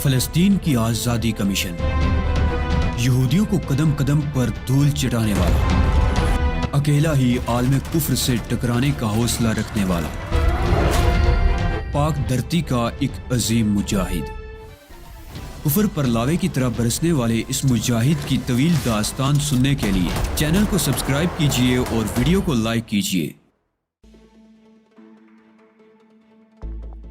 فلسطین کی آزادی کا مشن، یہودیوں کو قدم قدم پر دھول چٹانے والا، اکیلا ہی عالم کفر سے ٹکرانے کا حوصلہ رکھنے والا، پاک دھرتی کا ایک عظیم مجاہد، کفر پر لاوے کی طرح برسنے والے اس مجاہد کی طویل داستان سننے کے لیے چینل کو سبسکرائب کیجئے اور ویڈیو کو لائک کیجئے۔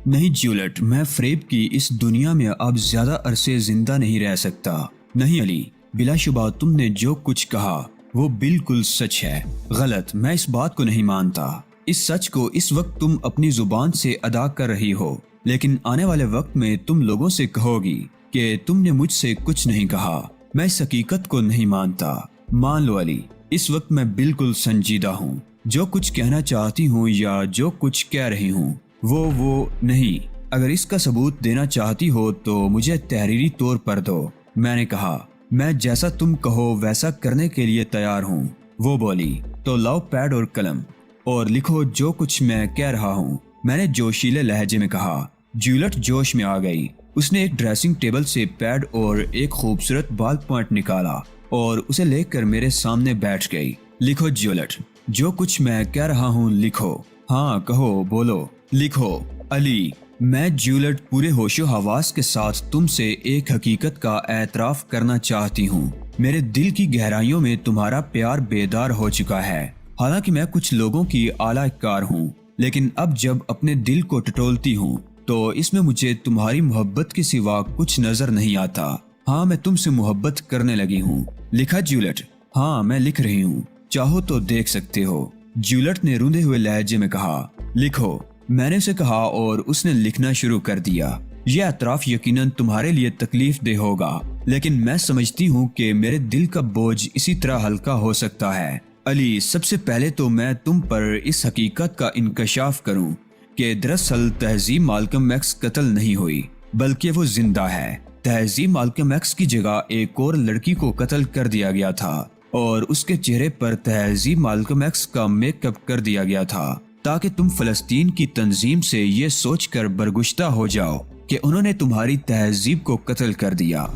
نہیں جیولٹ، میں فریب کی اس دنیا میں اب زیادہ عرصے زندہ نہیں رہ سکتا۔ نہیں علی، بلا شبہ تم نے جو کچھ کہا وہ بالکل سچ ہے۔ غلط، میں اس بات کو نہیں مانتا۔ اس سچ کو اس وقت تم اپنی زبان سے ادا کر رہی ہو، لیکن آنے والے وقت میں تم لوگوں سے کہو گی کہ تم نے مجھ سے کچھ نہیں کہا۔ میں اس حقیقت کو نہیں مانتا۔ مان لو علی، اس وقت میں بالکل سنجیدہ ہوں۔ جو کچھ کہنا چاہتی ہوں یا جو کچھ کہہ رہی ہوں وہ نہیں۔ اگر اس کا ثبوت دینا چاہتی ہو تو مجھے تحریری طور پر دو۔ میں نے کہا، میں جیسا تم کہو ویسا کرنے کے لیے تیار ہوں۔ وہ بولی، تو لاؤ پیڈ اور قلم اور لکھو جو کچھ میں کہہ رہا ہوں۔ میں نے جوشیلے لہجے میں کہا۔ جیولٹ جوش میں آ گئی۔ اس نے ایک ڈریسنگ ٹیبل سے پیڈ اور ایک خوبصورت بال پوائنٹ نکالا اور اسے لے کر میرے سامنے بیٹھ گئی۔ لکھو جیولٹ، جو کچھ میں کہہ رہا ہوں لکھو۔ ہاں کہو، بولو، لکھو۔ علی، میں جیولٹ پورے ہوش و حواس کے ساتھ تم سے ایک حقیقت کا اعتراف کرنا چاہتی ہوں۔ میرے دل کی گہرائیوں میں تمہارا پیار بیدار ہو چکا ہے۔ حالانکہ میں کچھ لوگوں کی اعلی کار ہوں، لیکن اب جب اپنے دل کو ٹٹولتی ہوں تو اس میں مجھے تمہاری محبت کے سوا کچھ نظر نہیں آتا۔ ہاں، میں تم سے محبت کرنے لگی ہوں۔ لکھا جیولٹ؟ ہاں، میں لکھ رہی ہوں، چاہو تو دیکھ سکتے ہو۔ جیولٹ نے روندے ہوئے لہجے میں کہا۔ لکھو، میں نے اسے کہا اور اس نے لکھنا شروع کر دیا۔ یہ اعتراف یقیناً تمہارے لیے تکلیف دہ ہوگا، لیکن میں سمجھتی ہوں کہ میرے دل کا بوجھ اسی طرح ہلکا ہو سکتا ہے۔ علی، سب سے پہلے تو میں تم پر اس حقیقت کا انکشاف کروں کہ دراصل تہذیب مالکم ایکس قتل نہیں ہوئی، بلکہ وہ زندہ ہے۔ تہذیب مالکم ایکس کی جگہ ایک اور لڑکی کو قتل کر دیا گیا تھا اور اس کے چہرے پر تہذیب مالکم ایکس کا میک اپ کر دیا گیا تھا تاکہ تم فلسطین کی تنظیم سے یہ سوچ کر برگشتہ ہو جاؤ کہ انہوں نے تمہاری تہذیب کو قتل کر دیا۔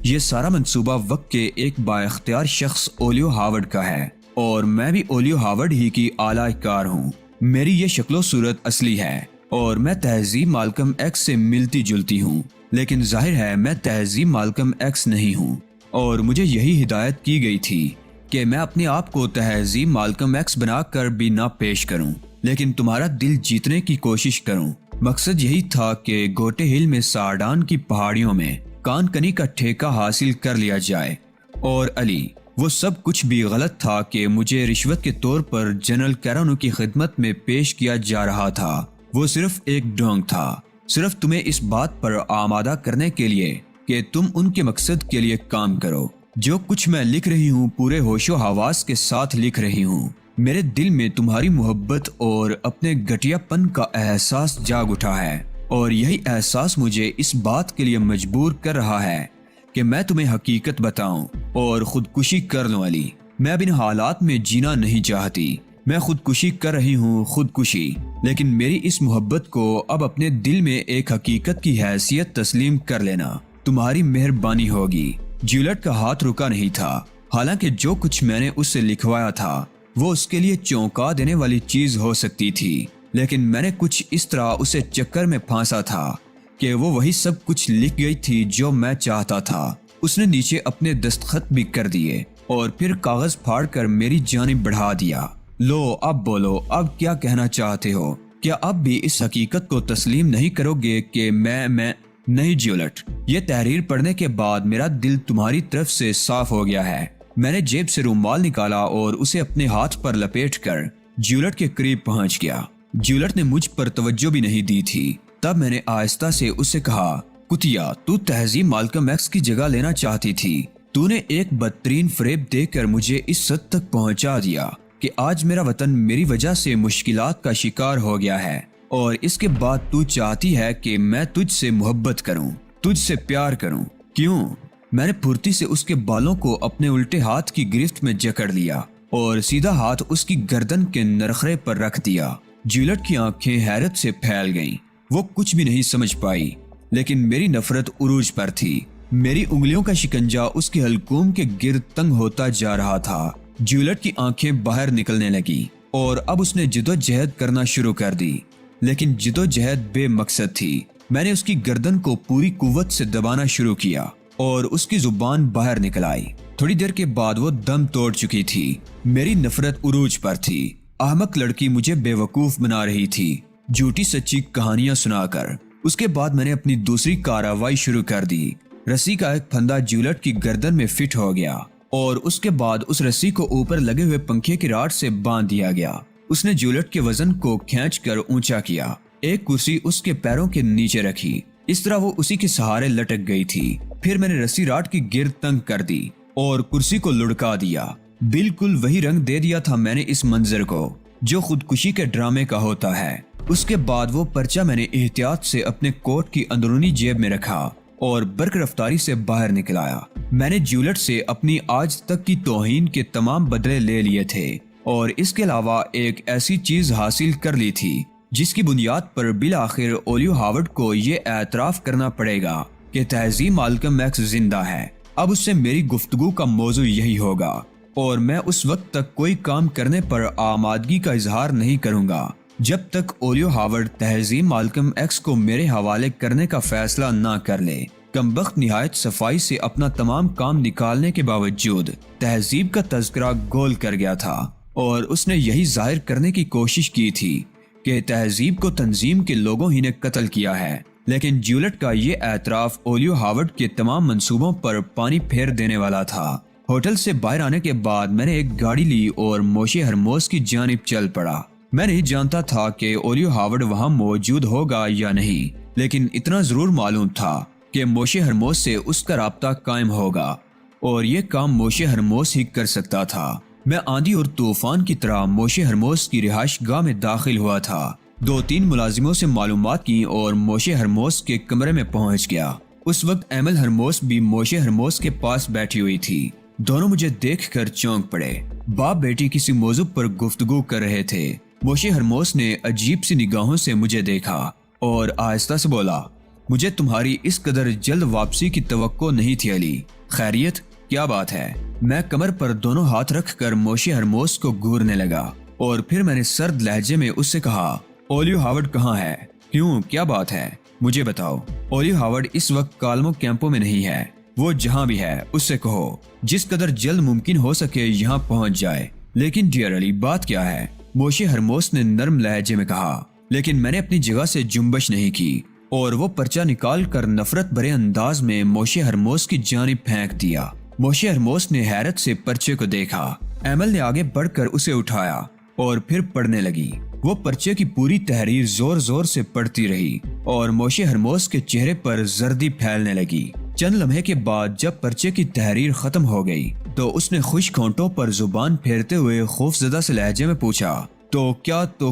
یہ سارا منصوبہ وقت کے ایک بااختیار شخص اولیو ہاورڈ کا ہے، اور میں بھی اولیو ہاورڈ ہی کی اعلی کار ہوں۔ میری یہ شکل و صورت اصلی ہے اور میں تہذیب مالکم ایکس سے ملتی جلتی ہوں، لیکن ظاہر ہے میں تہذیب مالکم ایکس نہیں ہوں، اور مجھے یہی ہدایت کی گئی تھی کہ میں اپنے آپ کو تہذیب مالکم ایکس بنا کر بھی نہ پیش کروں، لیکن تمہارا دل جیتنے کی کوشش کروں۔ مقصد یہی تھا کہ گوٹے ہل میں سارڈان کی پہاڑیوں میں کان کنی کا ٹھیکہ حاصل کر لیا جائے۔ اور علی، وہ سب کچھ بھی غلط تھا کہ مجھے رشوت کے طور پر جنرل کیرانو کی خدمت میں پیش کیا جا رہا تھا۔ وہ صرف ایک ڈھونگ تھا، صرف تمہیں اس بات پر آمادہ کرنے کے لیے کہ تم ان کے مقصد کے لیے کام کرو۔ جو کچھ میں لکھ رہی ہوں پورے ہوش و حواس کے ساتھ لکھ رہی ہوں۔ میرے دل میں تمہاری محبت اور اپنے گھٹیا پن کا احساس جاگ اٹھا ہے، اور یہی احساس مجھے اس بات کے لیے مجبور کر رہا ہے کہ میں تمہیں حقیقت بتاؤں اور خودکشی کر لوں۔ علی، میں اب ان حالات میں جینا نہیں چاہتی۔ میں خودکشی کر رہی ہوں، خودکشی، لیکن میری اس محبت کو اب اپنے دل میں ایک حقیقت کی حیثیت تسلیم کر لینا تمہاری مہربانی ہوگی۔ جیولٹ کا ہاتھ رکا نہیں تھا، حالانکہ جو کچھ میں نے اس سے لکھوایا تھا وہ اس کے لیے چونکا دینے والی چیز ہو سکتی تھی، لیکن میں نے کچھ اس طرح اسے چکر میں پھانسا تھا کہ وہ وہی سب کچھ لکھ گئی تھی جو میں چاہتا تھا۔ اس نے نیچے اپنے دستخط بھی کر دیے اور پھر کاغذ پھاڑ کر میری جانب بڑھا دیا۔ لو، اب بولو، اب کیا کہنا چاہتے ہو؟ کیا اب بھی اس حقیقت کو تسلیم نہیں کرو گے کہ میں نہیں جیولٹ، یہ تحریر پڑھنے کے بعد میرا دل تمہاری طرف سے صاف ہو گیا ہے۔ میں نے جیب سے رومال نکالا اور اسے اپنے ہاتھ پر لپیٹ کر جیولٹ کے قریب پہنچ گیا۔ جیولٹ نے مجھ پر توجہ بھی نہیں دی تھی۔ تب میں نے آہستہ سے اس سے کہا، کتیا، تو تہذیب مالکم ایکس کی جگہ لینا چاہتی تھی۔ تو نے ایک بدترین فریب دے کر مجھے اس حد تک پہنچا دیا کہ آج میرا وطن میری وجہ سے مشکلات کا شکار ہو گیا ہے، اور اس کے بعد تو چاہتی ہے کہ میں تجھ سے محبت کروں، تجھ سے پیار کروں۔ کیوں؟ میں نے پھرتی سے اس کے بالوں کو اپنے الٹے ہاتھ کی گرفت میں جکڑ لیا اور سیدھا ہاتھ اس کی گردن کے نرخرے پر رکھ دیا۔ جیولٹ کی آنکھیں حیرت سے پھیل گئیں۔ وہ کچھ بھی نہیں سمجھ پائی، لیکن میری نفرت عروج پر تھی۔ میری انگلیوں کا شکنجہ اس کے حلقوم کے گرد تنگ ہوتا جا رہا تھا۔ جیولٹ کی آنکھیں باہر نکلنے لگی اور اب اس نے جدوجہد کرنا شروع کر دی، لیکن جدوجہد بے مقصد تھی۔ میں نے اس کی گردن کو پوری قوت سے دبانا شروع کیا اور اس کی زبان باہر نکل آئی۔ تھوڑی دیر کے بعد وہ دم توڑ چکی تھی۔ میری نفرت عروج پر تھی۔ احمق لڑکی مجھے بے وقوف بنا رہی تھی، جھوٹی سچی کہانیاں سنا کر۔ اس کے بعد میں نے اپنی دوسری کارروائی شروع کر دی۔ رسی کا ایک پھندا جیولٹ کی گردن میں فٹ ہو گیا اور اس کے بعد اس رسی کو اوپر لگے ہوئے پنکھے کی راڈ سے باندھ دیا گیا۔ اس نے جیولٹ کے وزن کو کھینچ کر اونچا کیا۔ ایک کرسی اس کے پیروں کے نیچے رکھی، اس طرح وہ اسی کے سہارے لٹک گئی تھی۔ پھر میں نے رسی راڈ کی گرد تنگ کر دی اور کرسی کو لڑکا دیا۔ بالکل وہی رنگ دے دیا تھا میں نے اس منظر کو جو خودکشی کے ڈرامے کا ہوتا ہے۔ اس کے بعد وہ پرچہ میں نے احتیاط سے اپنے کوٹ کی اندرونی جیب میں رکھا اور برق رفتاری سے باہر نکل آیا۔ میں نے جیولٹ سے اپنی آج تک کی توہین کے تمام بدلے لے لیے تھے اور اس کے علاوہ ایک ایسی چیز حاصل کر لی تھی جس کی بنیاد پر بالآخر اولیو ہاورڈ کو یہ اعتراف کرنا پڑے گا کہ تہذیب مالکم ایکس زندہ ہے۔ اب اس سے میری گفتگو کا موضوع یہی ہوگا اور میں اس وقت تک کوئی کام کرنے پر آمادگی کا اظہار نہیں کروں گا جب تک اولیو ہاورڈ تہذیب مالکم ایکس کو میرے حوالے کرنے کا فیصلہ نہ کر لے۔ کمبخت نہایت صفائی سے اپنا تمام کام نکالنے کے باوجود تہذیب کا تذکرہ گول کر گیا تھا اور اس نے یہی ظاہر کرنے کی کوشش کی تھی کہ تہذیب کو تنظیم کے لوگوں ہی نے قتل کیا ہے، لیکن جیولٹ کا یہ اعتراف اولیو ہاورڈ کے تمام منصوبوں پر پانی پھیر دینے والا تھا۔ ہوٹل سے باہر آنے کے بعد میں نے ایک گاڑی لی اور موشے ہرموز کی جانب چل پڑا۔ میں نہیں جانتا تھا کہ اولیو ہاورڈ وہاں موجود ہوگا یا نہیں، لیکن اتنا ضرور معلوم تھا کہ موشے ہرموز سے اس کا رابطہ قائم ہوگا اور یہ کام موشے ہرموز ہی کر سکتا تھا۔ میں آندھی اور طوفان کی طرح موشے ہرموز کی رہائش گاہ میں داخل ہوا تھا۔ 2-3 ملازموں سے معلومات کی اور موشے ہرموز کے کمرے میں پہنچ گیا۔ اس وقت ایمل ہرموز بھی موشے ہرموز کے پاس بیٹھی ہوئی تھی۔ دونوں مجھے دیکھ کر چونک پڑے۔ باپ بیٹی کسی موضوع پر گفتگو کر رہے تھے۔ موشے ہرموز نے عجیب سی نگاہوں سے مجھے دیکھا اور آہستہ سے بولا، مجھے تمہاری اس قدر جلد واپسی کی توقع نہیں تھی علی۔ خیریت؟ کیا بات ہے؟ میں کمر پر دونوں ہاتھ رکھ کر موشے ہرموز کو گھورنے لگا اور پھر میں نے سرد لہجے میں اس سے کہا، اولیو ہاورڈ کہاں ہے؟ کیوں؟ کیا بات ہے؟ مجھے بتاؤ۔ اولیو ہاورڈ اس وقت کالمو کیمپو میں نہیں ہے۔ وہ جہاں بھی ہے اس سے کہو جس قدر جلد ممکن ہو سکے یہاں پہنچ جائے۔ لیکن ڈیئر علی، بات کیا ہے؟ موشے ہرموز نے نرم لہجے میں کہا۔ لیکن میں نے اپنی جگہ سے جنبش نہیں کی اور وہ پرچہ نکال کر نفرت بھرے انداز میں موشے ہرموز کی جانب پھینک دیا۔ موشے ہرموز نے حیرت سے پرچے کو دیکھا۔ ایمل نے آگے بڑھ کر اسے اٹھایا اور پھر پڑھنے لگی۔ وہ پرچے کی پوری تحریر زور زور سے پڑھتی رہی اور موشے ہرموز کے چہرے پر زردی پھیلنے لگی۔ چند لمحے کے بعد جب پرچے کی تحریر ختم ہو گئی تو اس نے خشک ہونٹوں پر زبان پھیرتے ہوئے خوفزدہ سے لہجے میں پوچھا، تو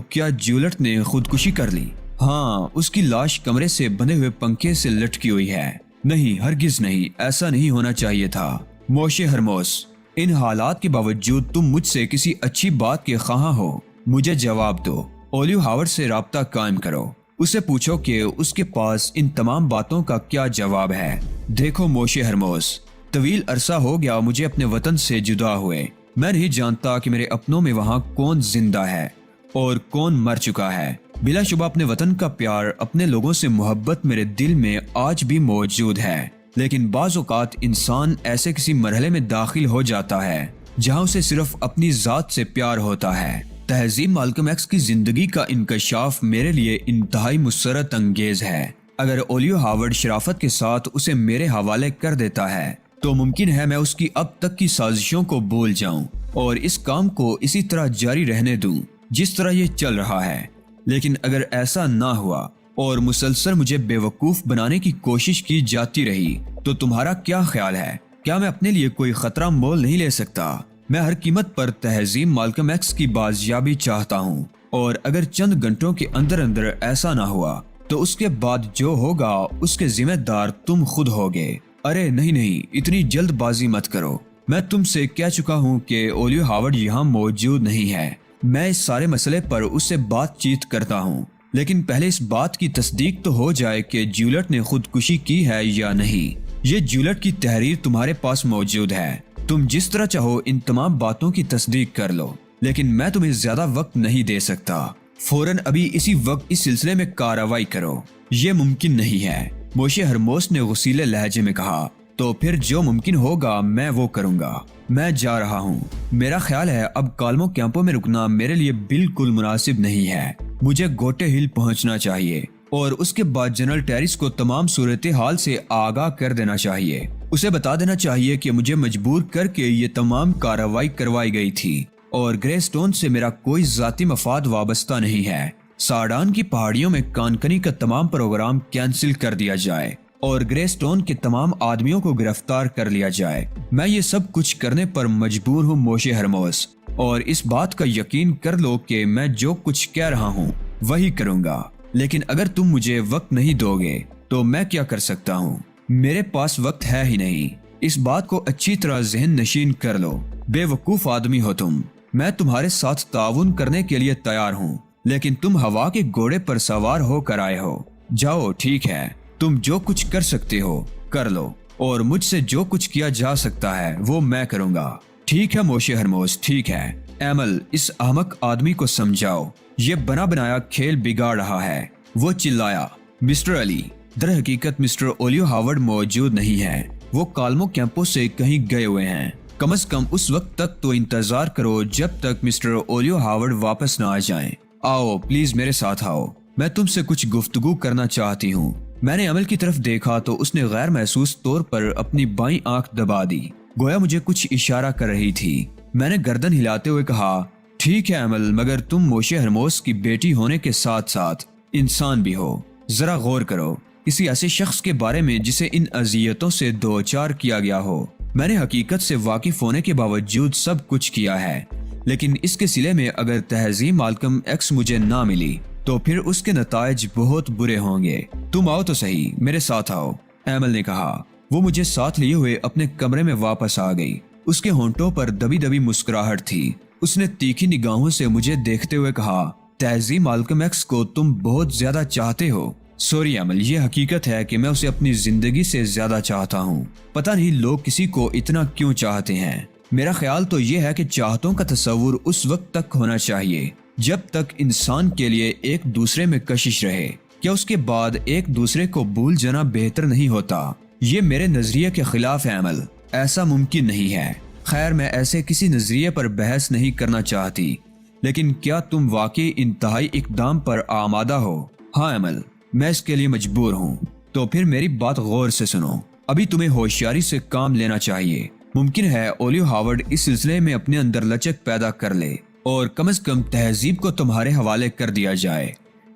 کیا جیولٹ نے خودکشی کر لی؟ ہاں، اس کی لاش کمرے سے بندھے ہوئے پنکھے سے لٹکی ہوئی ہے۔ نہیں، ہرگز نہیں، ایسا نہیں ہونا چاہیے تھا۔ موشے ہرموز، ان حالات کے باوجود تم مجھ سے کسی اچھی بات کے خواہاں ہو۔ مجھے جواب دو۔ اولیو ہاورڈ سے رابطہ قائم کرو، اسے پوچھو کہ اس کے پاس ان تمام باتوں کا کیا جواب ہے۔ دیکھو موشے ہرموز، طویل عرصہ ہو گیا مجھے اپنے وطن سے جدا ہوئے۔ میں نہیں جانتا کہ میرے اپنوں میں وہاں کون زندہ ہے اور کون مر چکا ہے۔ بلا شبہ اپنے وطن کا پیار، اپنے لوگوں سے محبت میرے دل میں آج بھی موجود ہے، لیکن بعض اوقات انسان ایسے کسی مرحلے میں داخل ہو جاتا ہے جہاں اسے صرف اپنی ذات سے پیار ہوتا ہے۔ تہذیب مالکم ایکس کی زندگی کا انکشاف میرے لیے انتہائی مسرت انگیز ہے۔ اگر اولیو ہاورڈ شرافت کے ساتھ اسے میرے حوالے کر دیتا ہے تو ممکن ہے میں اس کی اب تک کی سازشوں کو بھول جاؤں اور اس کام کو اسی طرح جاری رہنے دوں جس طرح یہ چل رہا ہے۔ لیکن اگر ایسا نہ ہوا اور مسلسل مجھے بے وقوف بنانے کی کوشش کی جاتی رہی تو تمہارا کیا خیال ہے؟ کیا میں اپنے لیے کوئی خطرہ مول نہیں لے سکتا؟ میں ہر قیمت پر تہذیب مالکم ایکس کی بازیابی چاہتا ہوں اور اگر چند گھنٹوں کے اندر اندر ایسا نہ ہوا تو اس کے بعد جو ہوگا اس کے ذمہ دار تم خود ہوگے۔ ارے نہیں، اتنی جلد بازی مت کرو۔ میں تم سے کہہ چکا ہوں کہ اولیو ہاورڈ یہاں موجود نہیں ہے۔ میں اس سارے مسئلے پر اس سے بات چیت کرتا ہوں لیکن پہلے اس بات کی تصدیق تو ہو جائے کہ جیولٹ نے خودکشی کی ہے یا نہیں۔ یہ جیولٹ کی تحریر تمہارے پاس موجود ہے، تم جس طرح چاہو ان تمام باتوں کی تصدیق کر لو، لیکن میں تمہیں زیادہ وقت نہیں دے سکتا۔ فوراً ابھی اسی وقت اس سلسلے میں کارروائی کرو۔ یہ ممکن نہیں ہے، موشے ہرموس نے غصیلے لہجے میں کہا۔ تو پھر جو ممکن ہوگا میں وہ کروں گا۔ میں جا رہا ہوں۔ میرا خیال ہے اب کالمو کیمپو میں رکنا میرے لیے بالکل مناسب نہیں ہے۔ مجھے گوٹے ہل پہنچنا چاہیے اور اس کے بعد جنرل ٹیرس کو تمام صورتحال سے آگاہ کر دینا چاہیے۔ اسے بتا دینا چاہیے کہ مجھے مجبور کر کے یہ تمام کارروائی کروائی گئی تھی اور گرے سٹون سے میرا کوئی ذاتی مفاد وابستہ نہیں ہے۔ سارڈان کی پہاڑیوں میں کانکنی کا تمام پروگرام کینسل کر دیا جائے اور گرے سٹون کے تمام آدمیوں کو گرفتار کر لیا جائے۔ میں یہ سب کچھ کرنے پر مجبور ہوں موشے ہرموس، اور اس بات کا یقین کر لو کہ میں جو کچھ کہہ رہا ہوں وہی کروں گا۔ لیکن اگر تم مجھے وقت نہیں دو گے تو میں کیا کر سکتا ہوں؟ میرے پاس وقت ہے ہی نہیں۔ اس بات کو اچھی طرح ذہن نشین کر لو۔ بے وقوف آدمی ہو تم۔ میں تمہارے ساتھ تعاون کرنے کے لیے تیار ہوں، لیکن تم ہوا کے گھوڑے پر سوار ہو کر آئے ہو۔ جاؤ، ٹھیک ہے، تم جو کچھ کر سکتے ہو کر لو، اور مجھ سے جو کچھ کیا جا سکتا ہے وہ میں کروں گا۔ ٹھیک ہے موشے ہرموس، ٹھیک ہے۔ ایمل، اس احمق آدمی کو سمجھاؤ، یہ بنا بنایا کھیل بگاڑ رہا ہے۔ وہ چلایا۔ مسٹر علی، در حقیقت مسٹر اولیو ہاورڈ موجود نہیں ہے، وہ کالمو کیمپو سے کہیں گئے ہوئے ہیں۔ کم از کم اس وقت تک تو انتظار کرو جب تک مسٹر اولیو ہاورڈ واپس نہ آ جائیں۔ آؤ پلیز میرے ساتھ آؤ، میں تم سے کچھ گفتگو کرنا چاہتی ہوں۔ میں نے عمل کی طرف دیکھا تو اس نے غیر محسوس طور پر اپنی بائیں آنکھ دبا دی، گویا مجھے کچھ اشارہ کر رہی تھی۔ میں نے گردن ہلاتے ہوئے کہا، ٹھیک ہے عمل، مگر تم موشے ہرموس کی بیٹی ہونے کے ساتھ ساتھ انسان بھی ہو۔ ذرا غور کرو، کسی ایسے شخص کے بارے میں جسے ان اذیتوں سے دوچار کیا گیا ہو۔ میں نے حقیقت سے واقف ہونے کے باوجود سب کچھ کیا ہے، لیکن اس کے سلے میں اگر تہذیب مالکم ایکس مجھے نہ ملی تو پھر اس کے نتائج بہت برے ہوں گے۔ تم آؤ تو صحیح، میرے ساتھ آؤ، ایمل نے کہا۔ وہ مجھے ساتھ لیے ہوئے اپنے کمرے میں واپس آ گئی۔ اس کے ہونٹوں پر دبی دبی مسکراہٹ تھی۔ اس نے تیکھی نگاہوں سے مجھے دیکھتے ہوئے کہا، تہذیب مالکم ایکس کو تم بہت زیادہ چاہتے ہو۔ سوری ایمل، یہ حقیقت ہے کہ میں اسے اپنی زندگی سے زیادہ چاہتا ہوں۔ پتہ نہیں لوگ کسی کو اتنا کیوں چاہتے ہیں۔ میرا خیال تو یہ ہے کہ چاہتوں کا تصور اس وقت تک ہونا چاہیے جب تک انسان کے لیے ایک دوسرے میں کشش رہے، کیا اس کے بعد ایک دوسرے کو بھول جانا بہتر نہیں ہوتا؟ یہ میرے نظریے کے خلاف ہے عمل، ایسا ممکن نہیں ہے۔ خیر، میں ایسے کسی نظریے پر بحث نہیں کرنا چاہتی، لیکن کیا تم واقعی انتہائی اقدام پر آمادہ ہو؟ ہاں عمل، میں اس کے لیے مجبور ہوں۔ تو پھر میری بات غور سے سنو، ابھی تمہیں ہوشیاری سے کام لینا چاہیے۔ ممکن ہے اولیو ہاورڈ اس سلسلے میں اپنے اندر لچک پیدا کر لے اور کم از کم تہذیب کو تمہارے حوالے کر دیا جائے۔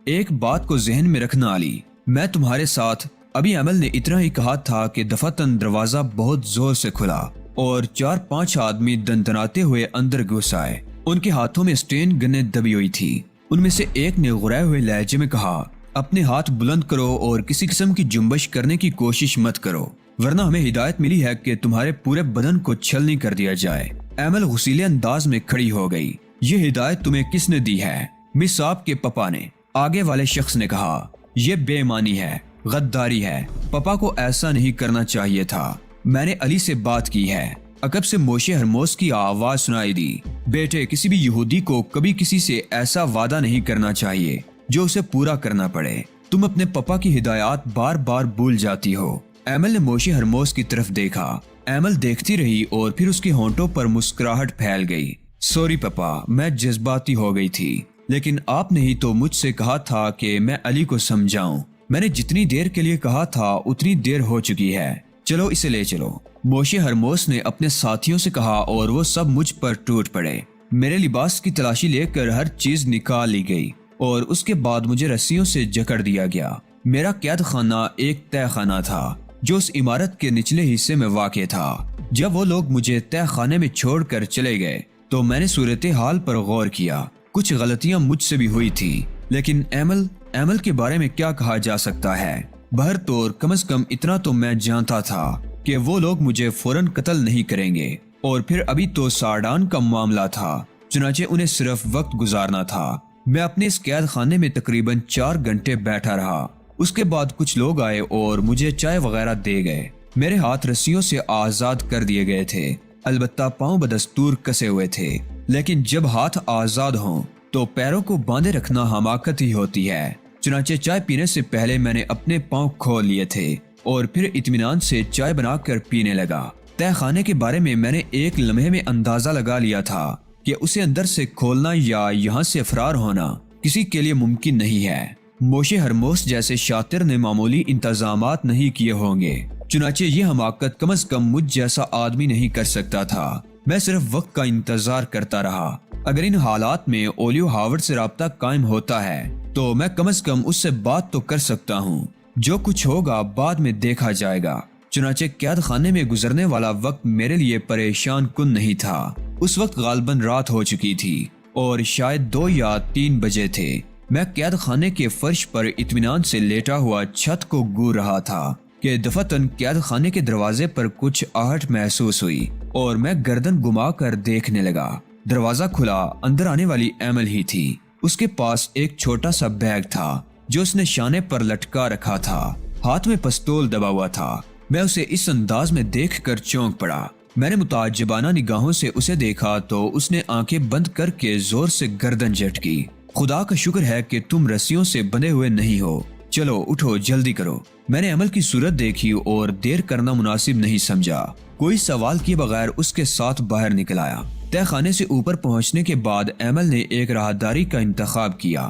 ایک بات کو ذہن میں رکھنا علی، میں تمہارے ساتھ۔ ابھی عمل نے اتنا ہی کہا تھا کہ دفعتاً دروازہ بہت زور سے کھلا اور 4-5 آدمی دندناتے ہوئے اندر گھس آئے۔ ان کے ہاتھوں میں اسٹین گنیں دبی ہوئی تھی۔ ان میں سے ایک نے غرائے ہوئے لہجے میں کہا، اپنے ہاتھ بلند کرو اور کسی قسم کی جنبش کرنے کی کوشش مت کرو، ورنہ ہمیں ہدایت ملی ہے کہ تمہارے پورے بدن کو چھلنی کر دیا جائے۔ ایمل غصیلے انداز میں کھڑی ہو گئی۔ یہ ہدایت تمہیں کس نے دی ہے؟ مس آپ کے پپا نے، آگے والے شخص نے کہا۔ یہ بے ایمانی ہے، غداری ہے، پپا کو ایسا نہیں کرنا چاہیے تھا۔ میں نے علی سے بات کی ہے۔ عقب سے موشے ہرموس کی آواز سنائی دی، بیٹے، کسی بھی یہودی کو کبھی کسی سے ایسا وعدہ نہیں کرنا چاہیے جو اسے پورا کرنا پڑے۔ تم اپنے پپا کی ہدایات بار بار بھول جاتی ہو۔ ایمل نے موشے ہرموس کی طرف دیکھا۔ ایمل دیکھتی رہی اور پھر اس کے ہونٹوں پر مسکراہٹ پھیل گئی۔ سوری پپا، میں جذباتی ہو گئی تھی، لیکن آپ نے ہی تو مجھ سے کہا تھا کہ میں علی کو سمجھاؤں۔ میں نے جتنی دیر کے لیے کہا تھا اتنی دیر ہو چکی ہے، چلو اسے لے چلو۔ موشے ہرموس نے اپنے ساتھیوں سے کہا اور وہ سب مجھ پر ٹوٹ پڑے۔ میرے لباس کی تلاشی لے کر ہر چیز نکال لی گئی اور اس کے بعد مجھے رسیوں سے جکڑ دیا گیا۔ میرا قید خانہ ایک تہہ خانہ تھا جو اس عمارت کے نچلے حصے میں واقع تھا۔ جب وہ لوگ مجھے تہہ خانے میں چھوڑ کر چلے گئے تو میں نے صورتحال پر غور کیا۔ کچھ غلطیاں مجھ سے بھی ہوئی تھی، لیکن ایمل کے بارے میں کیا کہا جا سکتا ہے؟ بہرطور کم از کم اتنا تو میں جانتا تھا کہ وہ لوگ مجھے فوراً قتل نہیں کریں گے، اور پھر ابھی تو سارڈان کا معاملہ تھا، چنانچہ انہیں صرف وقت گزارنا تھا۔ میں اپنے اس قید خانے میں تقریباً 4 گھنٹے بیٹھا رہا۔ اس کے بعد کچھ لوگ آئے اور مجھے چائے وغیرہ دے گئے۔ میرے ہاتھ رسیوں سے آزاد کر دیے گئے تھے، البتہ پاؤں بدستور کسے ہوئے تھے، لیکن جب ہاتھ آزاد ہوں تو پیروں کو باندھے رکھنا حماقت ہی ہوتی ہے۔ چنانچہ چائے پینے سے پہلے میں نے اپنے پاؤں کھول لیے تھے اور پھر اطمینان سے چائے بنا کر پینے لگا۔ تہ خانے کے بارے میں نے ایک لمحے میں اندازہ لگا لیا تھا کہ اسے اندر سے کھولنا یا یہاں سے فرار ہونا کسی کے لیے ممکن نہیں ہے۔ موشے ہرموس جیسے شاطر نے معمولی انتظامات نہیں کیے ہوں گے، چنانچہ یہ حماقت کم از کم مجھ جیسا آدمی نہیں کر سکتا تھا۔ میں صرف وقت کا انتظار کرتا رہا۔ اگر ان حالات میں اولیو ہاورڈ سے رابطہ قائم ہوتا ہے تو میں کم از کم اس سے بات تو کر سکتا ہوں۔ جو کچھ ہوگا بعد میں دیکھا جائے گا۔ چنانچہ قید خانے میں گزرنے والا وقت میرے لیے پریشان کن نہیں تھا۔ اس وقت غالباً رات ہو چکی تھی اور شاید 2 یا 3 بجے تھے۔ میں قید خانے کے فرش پر اطمینان سے لیٹا ہوا چھت کو گور رہا تھا کہ دفعتاً قید خانے کے دروازے پر کچھ آہٹ محسوس ہوئی اور میں گردن گھما کر دیکھنے لگا۔ دروازہ کھلا، اندر آنے والی ایمل ہی تھی۔ اس کے پاس ایک چھوٹا سا بیگ تھا جو اس نے شانے پر لٹکا رکھا تھا، ہاتھ میں پستول دبا ہوا تھا۔ میں اسے اس انداز میں دیکھ کر چونک پڑا۔ میں نے متعجبانہ نگاہوں سے اسے دیکھا تو اس نے آنکھیں بند کر کے زور سے گردن جھٹکی۔ خدا کا شکر ہے کہ تم رسیوں سے بندھے ہوئے نہیں ہو، چلو اٹھو، جلدی کرو۔ میں نے ایمل کی صورت دیکھی اور دیر کرنا مناسب نہیں سمجھا۔ کوئی سوال کیے بغیر اس کے ساتھ باہر نکل آیا۔ تہ خانے سے اوپر پہنچنے کے بعد ایمل نے ایک راہداری کا انتخاب کیا،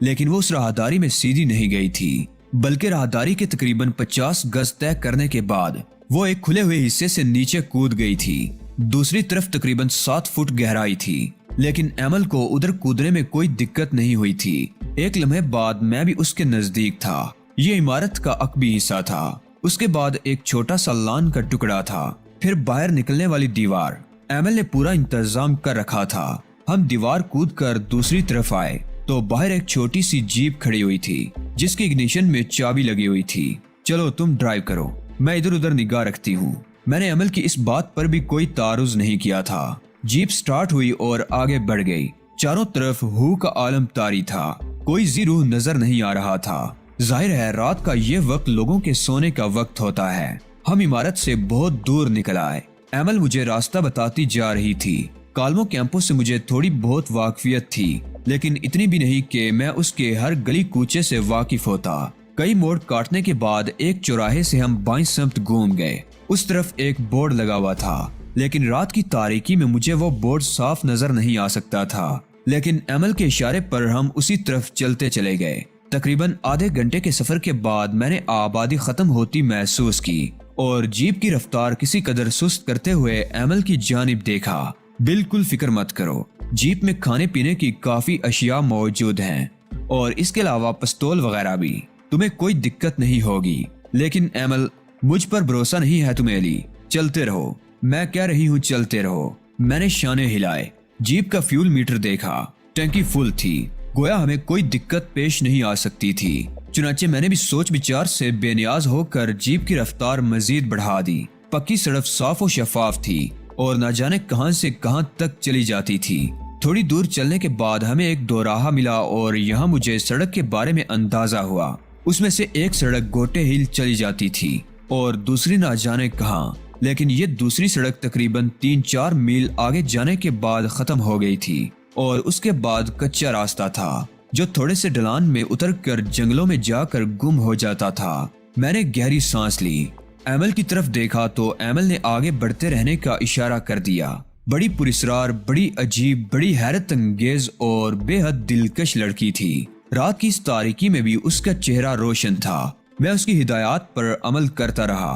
لیکن وہ اس راہداری میں سیدھی نہیں گئی تھی، بلکہ راہداری کے تقریباً 50 گز طے کرنے کے بعد وہ ایک کھلے ہوئے حصے سے نیچے کود گئی تھی۔ دوسری طرف تقریباً 7 فٹ گہرائی تھی، لیکن ایمل کو ادھر کودنے میں کوئی دقت نہیں ہوئی تھی۔ ایک لمحے بعد میں بھی اس کے نزدیک تھا۔ یہ عمارت کا عقبی حصہ تھا۔ اس کے بعد ایک چھوٹا سا لان کا ٹکڑا تھا، پھر باہر نکلنے والی دیوار۔ ایمل نے پورا انتظام کر رکھا تھا۔ ہم دیوار کود کر دوسری طرف آئے تو باہر ایک چھوٹی سی جیپ کھڑی ہوئی تھی جس کی اگنیشن میں چابی لگی ہوئی تھی۔ چلو تم ڈرائیو کرو، میں ادھر ادھر نگاہ رکھتی ہوں۔ میں نے ایمل کی اس بات پر بھی کوئی تعارض نہیں کیا تھا۔ جیپ سٹارٹ ہوئی اور آگے بڑھ گئی۔ چاروں طرف ہو کا عالم طاری تھا، کوئی ذی روح نظر نہیں آ رہا تھا۔ ظاہر ہے رات کا یہ وقت لوگوں کے سونے کا وقت ہوتا ہے۔ ہم عمارت سے بہت دور نکل آئے۔ ایمل مجھے راستہ بتاتی جا رہی تھی۔ کالمو کیمپو سے مجھے تھوڑی بہت واقفیت تھی، لیکن اتنی بھی نہیں کہ میں اس کے ہر گلی کوچے سے واقف ہوتا۔ کئی موڑ کاٹنے کے بعد ایک چوراہے سے ہم بائیں سمت گھوم گئے۔ اس طرف ایک بورڈ لگا ہوا تھا، لیکن رات کی تاریکی میں مجھے وہ بورڈ صاف نظر نہیں آ سکتا تھا، لیکن ایمل کے اشارے پر ہم اسی طرف چلتے چلے گئے۔ تقریباً آدھے گھنٹے کے سفر کے بعد میں نے آبادی ختم ہوتی محسوس کی اور جیپ کی رفتار کسی قدر سست کرتے ہوئے ایمل کی جانب دیکھا۔ بالکل فکر مت کرو، جیپ میں کھانے پینے کی کافی اشیاء موجود ہیں اور اس کے علاوہ پستول وغیرہ بھی، تمہیں کوئی دقت نہیں ہوگی۔ لیکن ایمل، مجھ پر بھروسہ نہیں ہے تمہیں علی، چلتے رہو، میں کہہ رہی ہوں چلتے رہو۔ میں نے شانے ہلائے، جیپ کا فیول میٹر دیکھا، ٹینکی فل تھی، گویا ہمیں کوئی دقت پیش نہیں آ سکتی تھی۔ چنانچہ میں نے بھی سوچ بچار سے بے نیاز ہو کر جیپ کی رفتار مزید بڑھا دی۔ پکی سڑک صاف و شفاف تھی اور نہ جانے کہاں سے کہاں تک چلی جاتی تھی۔ تھوڑی دور چلنے کے بعد ہمیں ایک دوراہا ملا اور یہاں مجھے سڑک کے بارے میں اندازہ ہوا۔ اس میں سے ایک سڑک گوٹے ہل چلی جاتی تھی اور دوسری نہ جانے کہاں، لیکن یہ دوسری سڑک تقریباً 3-4 میل آگے جانے کے بعد ختم ہو گئی تھی اور اس کے بعد کچا راستہ تھا جو تھوڑے سے ڈھلان میں اتر کر جنگلوں میں جا کر گم ہو جاتا تھا۔ میں نے گہری سانس لی، ایمل کی طرف دیکھا تو ایمل نے آگے بڑھتے رہنے کا اشارہ کر دیا۔ بڑی پراسرار، بڑی عجیب، بڑی حیرت انگیز اور بے حد دلکش لڑکی تھی۔ رات کی اس تاریکی میں بھی اس کا چہرہ روشن تھا۔ میں اس کی ہدایات پر عمل کرتا رہا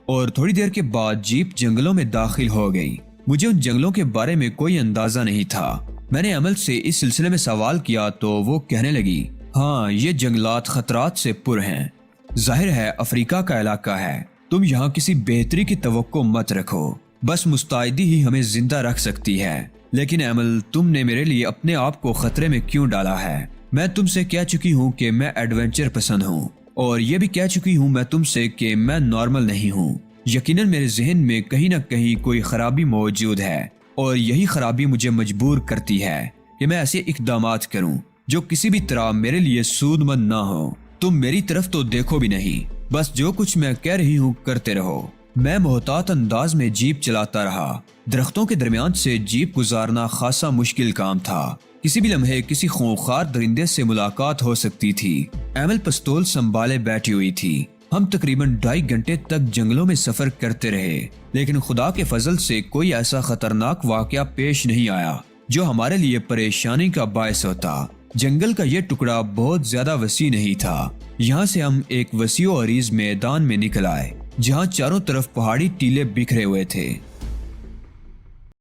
اور تھوڑی دیر کے بعد جیپ جنگلوں میں داخل ہو گئی۔ مجھے ان جنگلوں کے بارے میں کوئی اندازہ نہیں تھا۔ میں نے عمل سے اس سلسلے میں سوال کیا تو وہ کہنے لگی، ہاں یہ جنگلات خطرات سے پر ہیں، ظاہر ہے افریقہ کا علاقہ ہے، تم یہاں کسی بہتری کی توقع مت رکھو، بس مستعدی ہی ہمیں زندہ رکھ سکتی ہے۔ لیکن عمل، تم نے میرے لیے اپنے آپ کو خطرے میں کیوں ڈالا ہے؟ میں تم سے کہہ چکی ہوں کہ میں ایڈونچر پسند ہوں، اور یہ بھی کہہ چکی ہوں میں تم سے کہ میں نارمل نہیں ہوں۔ یقیناً میرے ذہن میں کہیں نہ کہیں کوئی خرابی موجود ہے اور یہی خرابی مجھے مجبور کرتی ہے کہ میں ایسے اقدامات کروں۔ جو کسی بھی طرح میرے لیے سود مند نہ ہو۔ تم میری طرف تو دیکھو بھی نہیں، بس جو کچھ میں کہہ رہی ہوں کرتے رہو۔ میں محتاط انداز میں جیپ چلاتا رہا۔ درختوں کے درمیان سے جیپ گزارنا خاصا مشکل کام تھا۔ کسی بھی لمحے کسی خونخوار درندے سے ملاقات ہو سکتی تھی۔ ایمل پستول سنبھالے بیٹھی ہوئی تھی۔ ہم تقریباً 2.5 گھنٹے تک جنگلوں میں سفر کرتے رہے، لیکن خدا کے فضل سے کوئی ایسا خطرناک واقعہ پیش نہیں آیا جو ہمارے لیے پریشانی کا باعث ہوتا۔ جنگل کا یہ ٹکڑا بہت زیادہ وسیع نہیں تھا۔ یہاں سے ہم ایک وسیع و عریض میدان میں نکل آئے جہاں چاروں طرف پہاڑی ٹیلے بکھرے ہوئے تھے۔